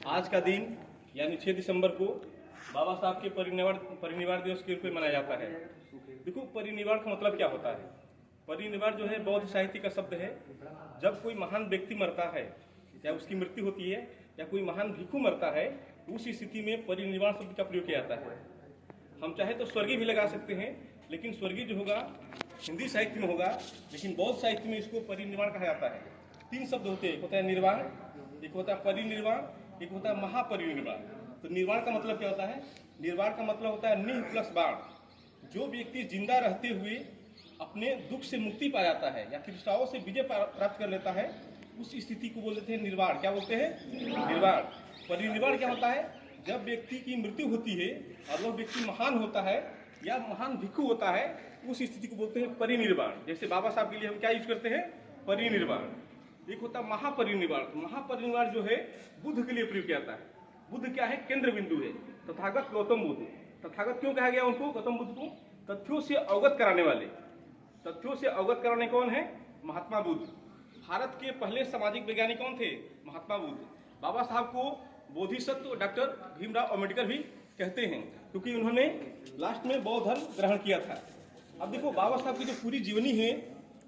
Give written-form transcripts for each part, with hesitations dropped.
आज का दिन यानी 6 दिसंबर को बाबा साहब के परिनिर्वाण दिवस के रूप में मनाया जाता है। देखो, परिनिर्वाण का मतलब क्या होता है। परिनिर्वाण जो है बौद्ध साहित्य का शब्द है। जब कोई महान व्यक्ति मरता है या उसकी मृत्यु होती है या कोई महान भिक्षु मरता है, उस स्थिति में परिनिर्वाण शब्द का प्रयोग किया जाता है। हम चाहे तो स्वर्गीय भी लगा सकते हैं, लेकिन स्वर्गीय जो होगा हिंदी साहित्य में होगा, लेकिन बौद्ध साहित्य में इसको परिनिर्वाण कहा जाता है। 3 शब्द होते हैं, एक होता है निर्वाण, एक होता है परिनिर्वाण, एक होता है महापरिनिर्वाण। तो निर्वाण का मतलब क्या होता है? निर्वाण का मतलब होता है निह प्लस बाण। जो व्यक्ति जिंदा रहते हुए अपने दुख से मुक्ति पा जाता है या तृष्णाओं से विजय प्राप्त कर लेता है, उस स्थिति को बोलते हैं निर्वाण। क्या बोलते हैं? निर्वाण। परिनिर्वाण क्या होता है? जब व्यक्ति की मृत्यु होती है और वह व्यक्ति महान होता है या महान भिक्षु होता है, उस स्थिति को बोलते हैं परिनिर्वाण। जैसे बाबा साहब के लिए हम क्या यूज करते हैं? परिनिर्वाण। एक होता है महापरिनिर्वाण। महापरिनिर्वाण जो है बुद्ध के लिए प्रयोग किया जाता है। बुद्ध क्या है? केंद्र बिंदु है। तथागत गौतम बुद्ध। तथागत क्यों कहा गया उनको, गौतम बुद्ध को? तथ्यों से अवगत कराने वाले। तथ्यों से अवगत कराने कौन है? महात्मा बुद्ध। भारत के पहले सामाजिक वैज्ञानिक कौन थे? महात्मा बुद्ध। बाबा साहब को बोधिसत्व डॉक्टर भीमराव अम्बेडकर भी कहते हैं, क्योंकि उन्होंने लास्ट में बौद्ध धर्म ग्रहण किया था। अब देखो, बाबा साहब की जो पूरी जीवनी है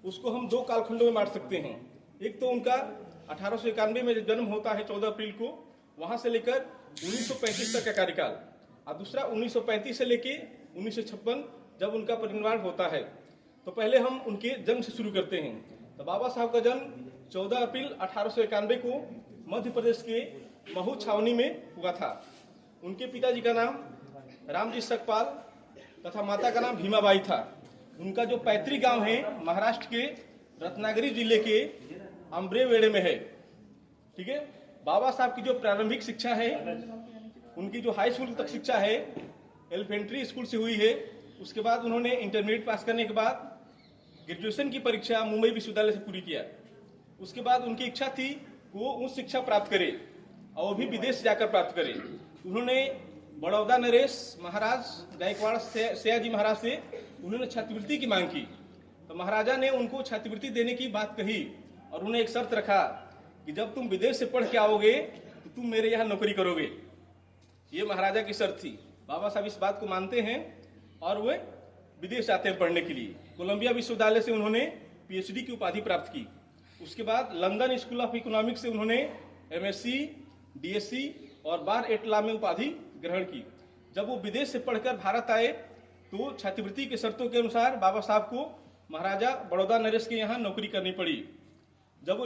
उसको हम 2 कालखंडों में बांट सकते हैं। एक तो उनका 1891 में जन्म होता है 14 अप्रैल को, वहां से लेकर 1935 तक का कार्यकाल, और दूसरा 1935 से लेकर 1956 जब उनका परिनिर्वाण होता है। तो पहले हम उनके जन्म से शुरू करते हैं। तो बाबा साहब का जन्म 14 अप्रैल 1891 को मध्य प्रदेश के महू छावनी में हुआ था। उनके पिताजी का नाम रामजी सकपाल तथा माता का नाम भीमाबाई था। उनका जो पैतृक गांव है महाराष्ट्र के रत्नागिरी जिले के अम्ब्रेवेड़े में है। ठीक है। बाबा साहब की जो प्रारंभिक शिक्षा है, उनकी जो हाई स्कूल तक शिक्षा है एलिफेंट्री स्कूल से हुई है। उसके बाद उन्होंने इंटरमीडिएट पास करने के बाद ग्रेजुएशन की परीक्षा मुंबई विश्वविद्यालय से पूरी किया। उसके बाद उनकी इच्छा थी वो उच्च शिक्षा प्राप्त करे और वो भी विदेश जाकर प्राप्त करे। उन्होंने बड़ौदा नरेश महाराज गायकवाड़ सयाजी महाराज से उन्होंने छात्रवृत्ति की मांग की। तो महाराजा ने उनको छात्रवृत्ति देने की बात कही और उन्हें एक शर्त रखा कि जब तुम विदेश से पढ़ के आओगे तो तुम मेरे यहाँ नौकरी करोगे। ये महाराजा की शर्त थी। बाबा साहब इस बात को मानते हैं और वे विदेश जाते हैं पढ़ने के लिए। कोलंबिया विश्वविद्यालय से उन्होंने पीएचडी की उपाधि प्राप्त की। उसके बाद लंदन स्कूल ऑफ इकोनॉमिक्स से उन्होंने एमएससी, डीएससी और बार एट लॉ में उपाधि ग्रहण की। जब वो विदेश से पढ़कर भारत आए तो छात्रवृत्ति के शर्तों के अनुसार बाबा साहब को महाराजा बड़ौदा नरेश के यहाँ नौकरी करनी पड़ी।